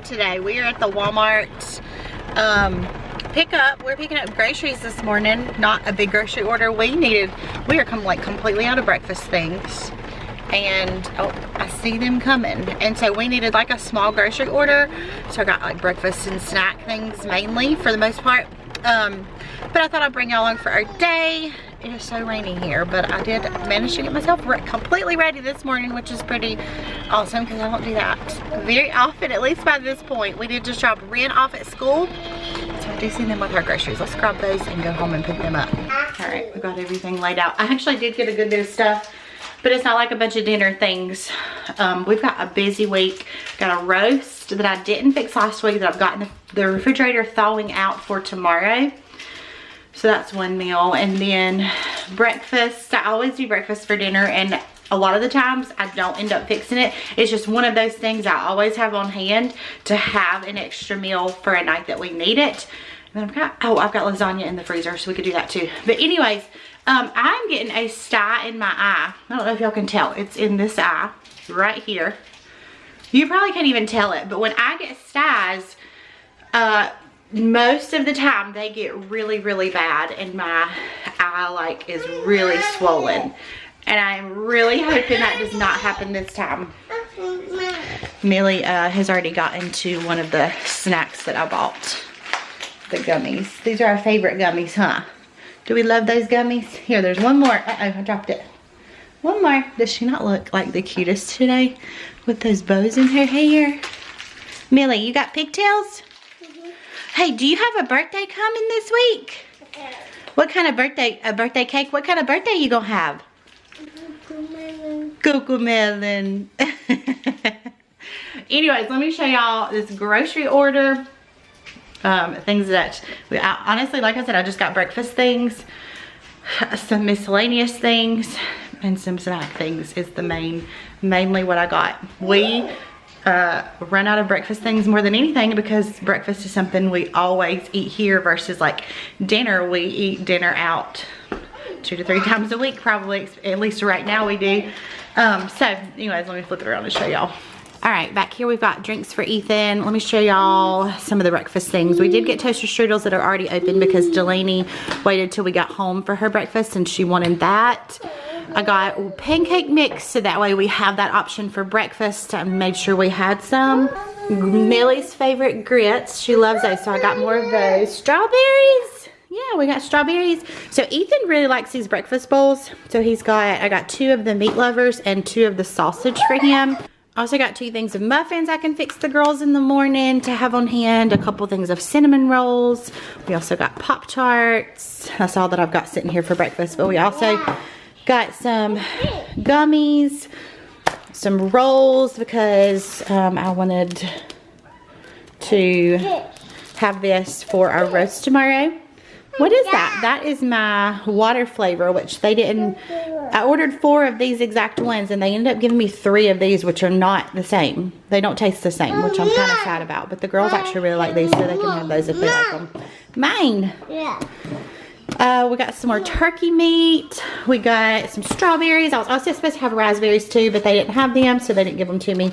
today. We are at the Walmart pickup. We're picking up groceries this morning. Not a big grocery order. We are completely out of breakfast things. And oh, I see them coming. And so we needed like a small grocery order. So I got like breakfast and snack things mainly for the most part. But I thought I'd bring y'all along for our day. It is so rainy here, but I did manage to get myself completely ready this morning, which is pretty awesome because I don't do that very often, at least by this point. We did just drop Ren off at school, so I do see them with our groceries. Let's grab those and go home and pick them up. All right, we got everything laid out. I actually did get a good bit of stuff, but it's not like a bunch of dinner things. We've got a busy week. Got a roast that I didn't fix last week that I've got in the refrigerator thawing out for tomorrow. So that's one meal. And then breakfast. I always do breakfast for dinner, and a lot of the times I don't end up fixing it. It's just one of those things I always have on hand to have an extra meal for a night that we need it. And then I've got lasagna in the freezer, so we could do that too. But anyways, I'm getting a sty in my eye. I don't know if y'all can tell. It's in this eye right here. You probably can't even tell it, but when I get styes, most of the time they get really, really bad, and my eye like is really swollen. And I'm really hoping that does not happen this time. Millie has already gotten to one of the snacks that I bought. The gummies. These are our favorite gummies, huh? Do we love those gummies? Here, there's one more. Uh-oh, I dropped it. One more. Does she not look like the cutest today with those bows in her hair? Millie, you got pigtails? Hey, do you have a birthday coming this week? Okay. What kind of birthday? A birthday cake? What kind of birthday you gonna have? Cocoa melon. Anyways, let me show y'all this grocery order. Things that honestly, like I said, I just got breakfast things, some miscellaneous things, and some snack things is the mainly what I got. We run out of breakfast things more than anything because breakfast is something we always eat here versus like dinner. We eat dinner out 2 to 3 times a week, probably, at least right now we do. So anyways, let me flip it around and show y'all. All right, back here we've got drinks for Ethan. Let me show y'all some of the breakfast things. We did get toaster strudels that are already open because Delaney waited till we got home for her breakfast and she wanted that. I got pancake mix, so that way we have that option for breakfast. I made sure we had some. Millie's favorite grits, she loves those, so I got more of those. Strawberries, yeah, we got strawberries. So Ethan really likes these breakfast bowls. So I got 2 of the meat lovers and 2 of the sausage for him. I also got 2 things of muffins I can fix the girls in the morning to have on hand. A couple things of cinnamon rolls. We also got Pop-Tarts. That's all that I've got sitting here for breakfast. But we also got some gummies, some rolls because I wanted to have this for our roast tomorrow. What is that? That is my water flavor, which they didn't. I ordered 4 of these exact ones, and they ended up giving me 3 of these, which are not the same. They don't taste the same, which I'm kind of sad about. But the girls actually really like these, so they can have those if they like them. Mine. Yeah. We got some more turkey meat. We got some strawberries. I was also supposed to have raspberries too, but they didn't have them, so they didn't give them to me.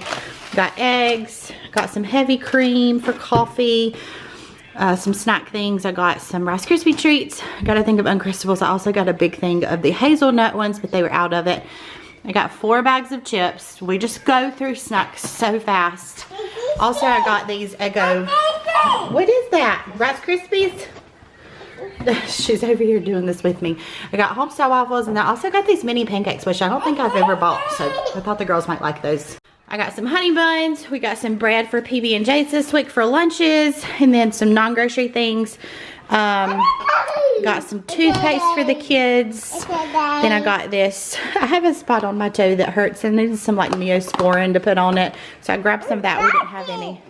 Got eggs. Got some heavy cream for coffee. Some snack things. I got some Rice Krispie treats. I got a thing of Uncrustables. I also got a big thing of the hazelnut ones, but they were out of it. I got 4 bags of chips. We just go through snacks so fast. Also, I got these Eggo. What is that? Rice Krispies? She's over here doing this with me. I got homestyle waffles, and I also got these mini pancakes, which I don't think I've ever bought, so I thought the girls might like those. I got some honey buns. We got some bread for PB&J's this week for lunches, and then some non-grocery things. Got some toothpaste for the kids. Then I got this. I have a spot on my toe that hurts, and needs some like Neosporin to put on it. So I grabbed some of that. We didn't have any.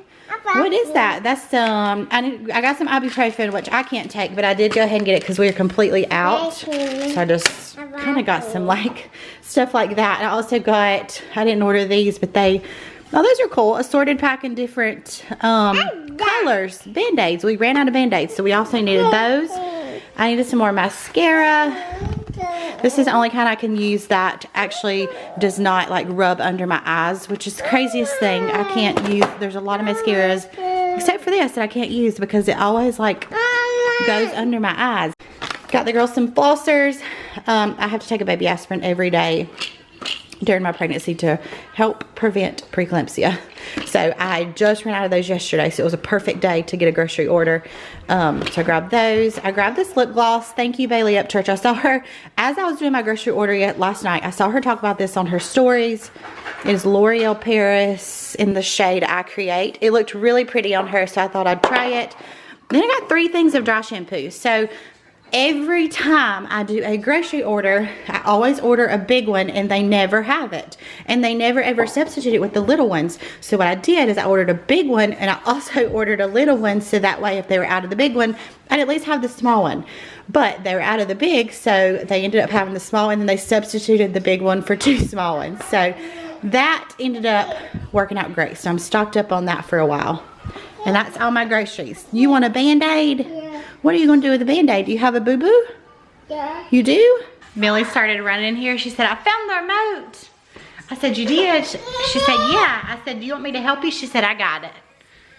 What is that? That's I got some ibuprofen, which I can't take, but I did go ahead and get it because we were completely out. So I just kind of got some like stuff like that. I also got, I didn't order these, but oh, those are cool. Assorted pack in different colors. Band-Aids. We ran out of Band-Aids, so we also needed those. I needed some more mascara. This is the only kind I can use that actually does not like rub under my eyes, which is the craziest thing. I can't use, there's a lot of mascaras, except for this, that I can't use because it always like goes under my eyes. Got the girls some flossers. I have to take a baby aspirin every day during my pregnancy to help prevent preeclampsia. So I just ran out of those yesterday, so it was a perfect day to get a grocery order. So I grabbed those. I grabbed this lip gloss. Thank you, Bailey Upchurch. I saw her as I was doing my grocery order last night. I saw her talk about this on her stories. It is L'Oreal Paris in the shade I Create. It looked really pretty on her, so I thought I'd try it. Then I got 3 things of dry shampoo. So every time I do a grocery order, I always order a big one and they never have it. And they never ever substitute it with the little ones. So what I did is I ordered a big one and I also ordered a little one, so that way if they were out of the big one, I'd at least have the small one. But they were out of the big, so they ended up having the small one and they substituted the big one for 2 small ones. So that ended up working out great. So I'm stocked up on that for a while. And that's all my groceries. You want a Band-Aid? Yeah. What are you going to do with a Band-Aid? Do you have a boo-boo? Yeah. You do? Millie started running in here. She said, I found the remote. I said, you did? She said, yeah. I said, do you want me to help you? She said, I got it.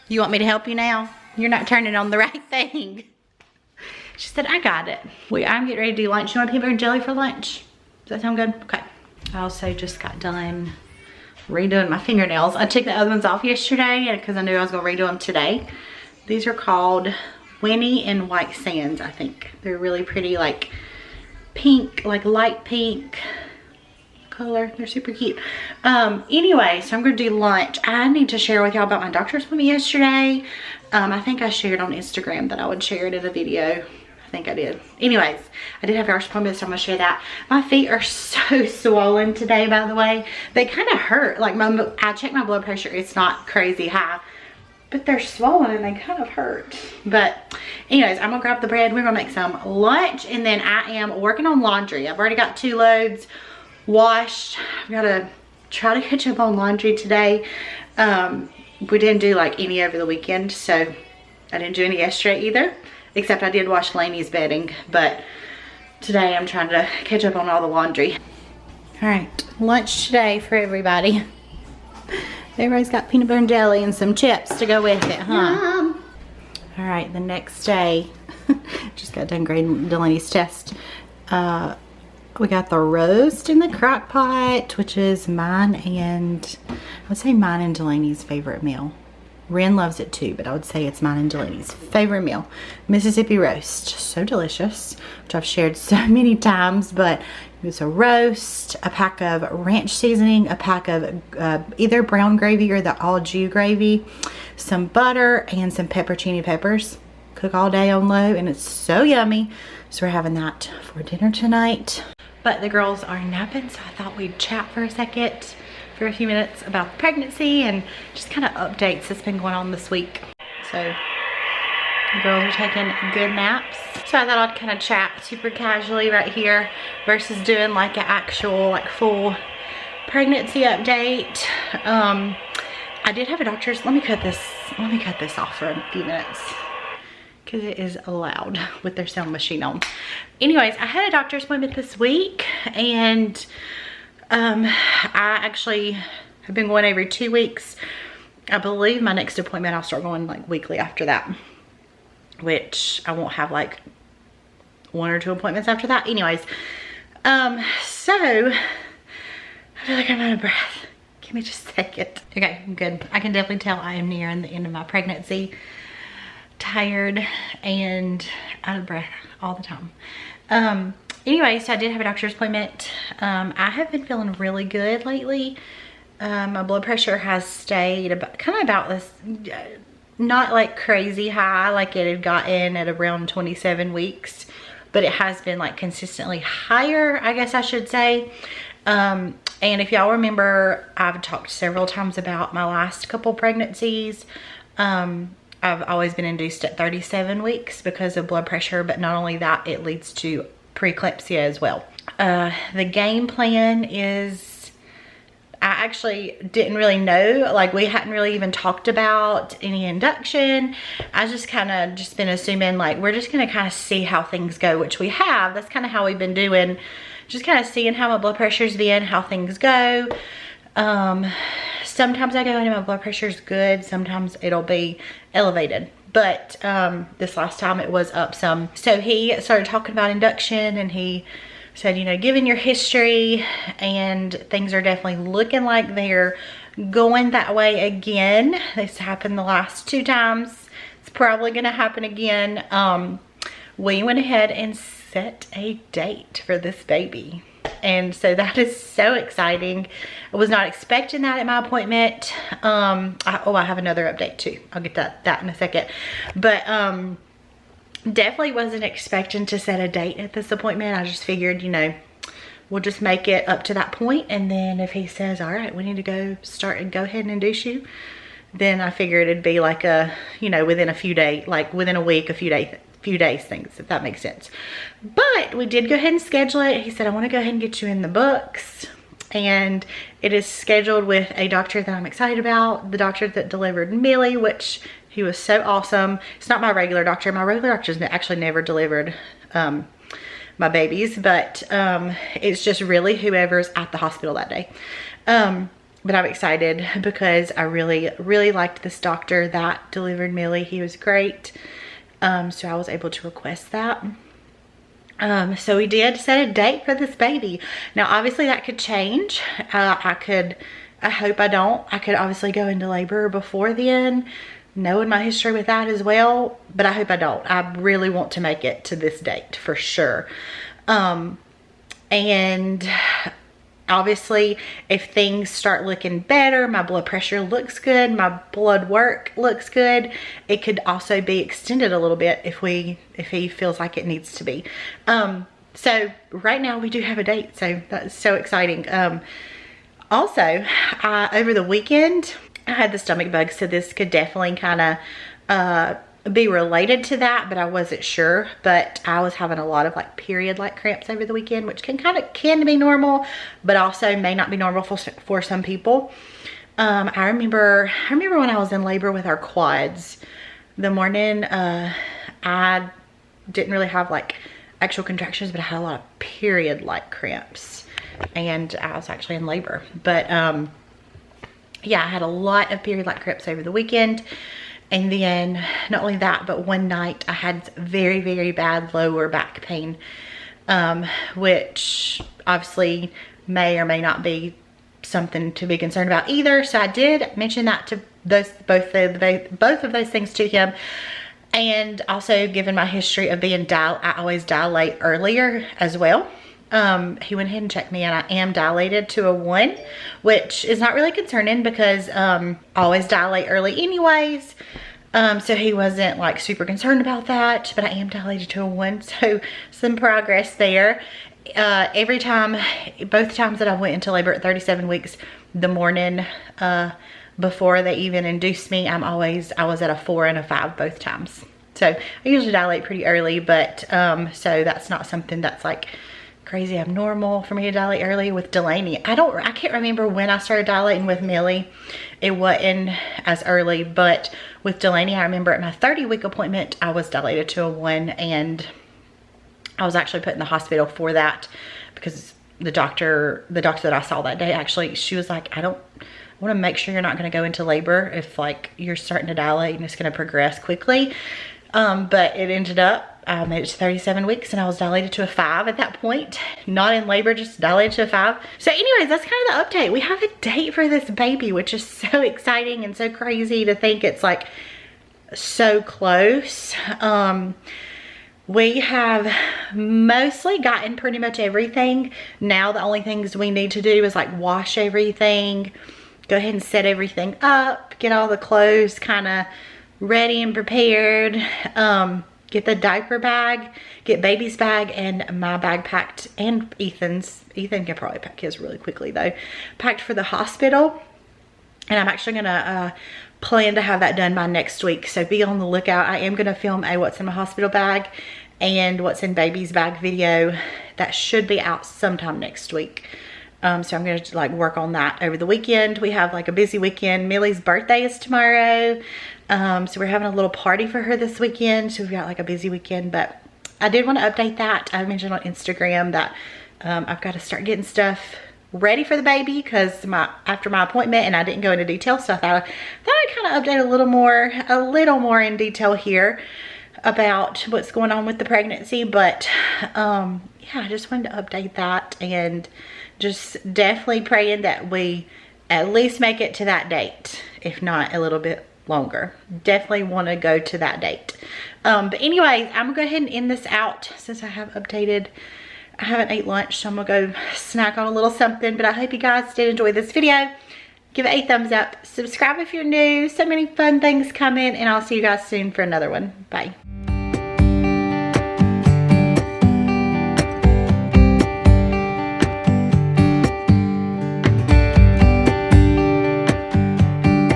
You want me to help you now? You're not turning on the right thing. She said, I got it. I'm getting ready to do lunch. You want peanut butter and jelly for lunch? Does that sound good? Okay. I also just got done redoing my fingernails. I took the other ones off yesterday because I knew I was going to redo them today. These are called Winnie and White Sands, I think. They're really pretty, like pink, like light pink color. They're super cute. Anyway, so I'm going to do lunch. I need to share with y'all about my doctor's appointment yesterday. I think I shared on Instagram that I would share it in a video. I think I did. Anyways, I did have a doctor's appointment, so I'm gonna share that. My feet are so swollen today, by the way. They kind of hurt. Like I checked my blood pressure. It's not crazy high, but they're swollen and they kind of hurt. But anyways, I'm gonna grab the bread. We're gonna make some lunch, and then I am working on laundry. I've already got 2 loads washed. I've got to try to catch up on laundry today. We didn't do like any over the weekend, so I didn't do any yesterday either. Except I did wash Lainey's bedding, but today I'm trying to catch up on all the laundry. All right, lunch today for everybody. Everybody's got peanut butter and jelly and some chips to go with it, huh? Yum. All right, the next day, just got done grading Delaney's test. We got the roast in the crock pot, which is mine and, I would say mine and Delaney's favorite meal. Ren loves it too, but I would say it's mine and Delaney's favorite meal. Mississippi roast, so delicious, which I've shared so many times, but it's a roast, a pack of ranch seasoning, a pack of either brown gravy or the all Jew gravy, some butter, and some pepperoni peppers. Cook all day on low, and it's so yummy. So we're having that for dinner tonight. But the girls are napping, so I thought we'd chat for a second. For a few minutes about the pregnancy and just kind of updates that's been going on this week. So the girls are taking good naps. So I thought I'd kind of chat super casually right here versus doing like an actual like full pregnancy update. I did have a doctor's, let me cut this off for a few minutes because it is loud with their sound machine on. Anyways, I had a doctor's appointment this week, and I actually have been going every 2 weeks. I believe my next appointment I'll start going like weekly after that, which I won't have like 1 or 2 appointments after that. Anyways, so I feel like I'm out of breath. Give me just a second. Okay, I'm good. I can definitely tell I am nearing the end of my pregnancy. Tired and out of breath all the time. Anyway, so I did have a doctor's appointment. I have been feeling really good lately. My blood pressure has stayed about this, not like crazy high like it had gotten at around 27 weeks, but it has been like consistently higher, I guess I should say. And if y'all remember, I've talked several times about my last couple pregnancies. I've always been induced at 37 weeks because of blood pressure, but not only that, it leads to preeclampsia as well. The game plan is, I actually didn't really know, like we hadn't really even talked about any induction. I just kind of just been assuming like we're just gonna kind of see how things go, which we have. That's kind of how we've been doing, just kind of seeing how my blood pressure's been, how things go. Sometimes I go in and my blood pressure's good, sometimes it'll be elevated. But this last time it was up some. So he started talking about induction, and he said, you know, given your history, and things are definitely looking like they're going that way again. This happened the last 2 times. It's probably gonna happen again. We went ahead and set a date for this baby. And so that is so exciting. I was not expecting that at my appointment. I have another update too. I'll get that in a second. But definitely wasn't expecting to set a date at this appointment. I just figured, you know, we'll just make it up to that point, and then if he says, all right, we need to go ahead and induce you, then I figured it'd be like a, you know, within a few days, like within a week, a few days things, if that makes sense. But we did go ahead and schedule it. He said, I want to go ahead and get you in the books, and it is scheduled with a doctor that I'm excited about, the doctor that delivered Millie, which he was so awesome. It's not my regular doctor. My regular doctor's actually never delivered my babies, but it's just really whoever's at the hospital that day. But I'm excited because I really liked this doctor that delivered Millie. He was great. So I was able to request that. So we did set a date for this baby. Now obviously that could change. I hope I don't. I could obviously go into labor before then, knowing my history with that as well, but I hope I don't. I really want to make it to this date for sure. And obviously if things start looking better, my blood pressure looks good, my blood work looks good, it could also be extended a little bit if he feels like it needs to be. So right now we do have a date, so that's so exciting. Also, over the weekend I had the stomach bug, so this could definitely kind of be related to that, but I wasn't sure. But I was having a lot of like period-like cramps over the weekend, which can be normal, but also may not be normal for some people. I remember when I was in labor with our quads, the morning I didn't really have like actual contractions, but I had a lot of period-like cramps, and I was actually in labor. But yeah, I had a lot of period-like cramps over the weekend. And then not only that, but one night I had very, very bad lower back pain, which obviously may or may not be something to be concerned about either. So I did mention that to both of those things to him. And also, given my history of being I always dilate earlier as well. He went ahead and checked me, and I am dilated to a 1, which is not really concerning because I always dilate early anyways. So he wasn't like super concerned about that, but I am dilated to a 1, so some progress there. Every time, both times that I went into labor at 37 weeks, the morning before they even induced me, I was at a 4 and a 5 both times. So I usually dilate pretty early, but so that's not something that's like crazy abnormal for me to dilate early. With Delaney, I can't remember when I started dilating with Millie. It wasn't as early, but with Delaney, I remember at my 30-week appointment, I was dilated to a 1, and I was actually put in the hospital for that because the doctor that I saw that day, actually, she was like, I want to make sure you're not going to go into labor if like you're starting to dilate and it's going to progress quickly. But it ended up, I made it to 37 weeks and I was dilated to a 5 at that point. Not in labor, just dilated to a 5. So anyways, that's kind of the update. We have a date for this baby, which is so exciting and so crazy to think it's like so close. We have mostly gotten pretty much everything. Now the only things we need to do is like wash everything, go ahead and set everything up, get all the clothes kind of ready and prepared, get the diaper bag, get baby's bag and my bag packed, and Ethan's. Ethan can probably pack his really quickly though. Packed for the hospital, and I'm actually gonna plan to have that done by next week, so be on the lookout. I am gonna film a what's in my hospital bag and what's in baby's bag video that should be out sometime next week. So I'm gonna like work on that over the weekend. We have like a busy weekend. Millie's birthday is tomorrow. So we're having a little party for her this weekend. So we've got like a busy weekend, but I did want to update that. I mentioned on Instagram that I've got to start getting stuff ready for the baby because after my appointment, and I didn't go into detail, so I thought I'd kind of update a little more in detail here about what's going on with the pregnancy. But yeah, I just wanted to update that, and just definitely praying that we at least make it to that date, if not a little bit longer. Definitely want to go to that date. But anyways, I'm gonna go ahead and end this out since I have updated. I haven't ate lunch, so I'm gonna go snack on a little something. But I hope you guys did enjoy this video. Give it a thumbs up. Subscribe if you're new. So many fun things coming, and I'll see you guys soon for another one. Bye.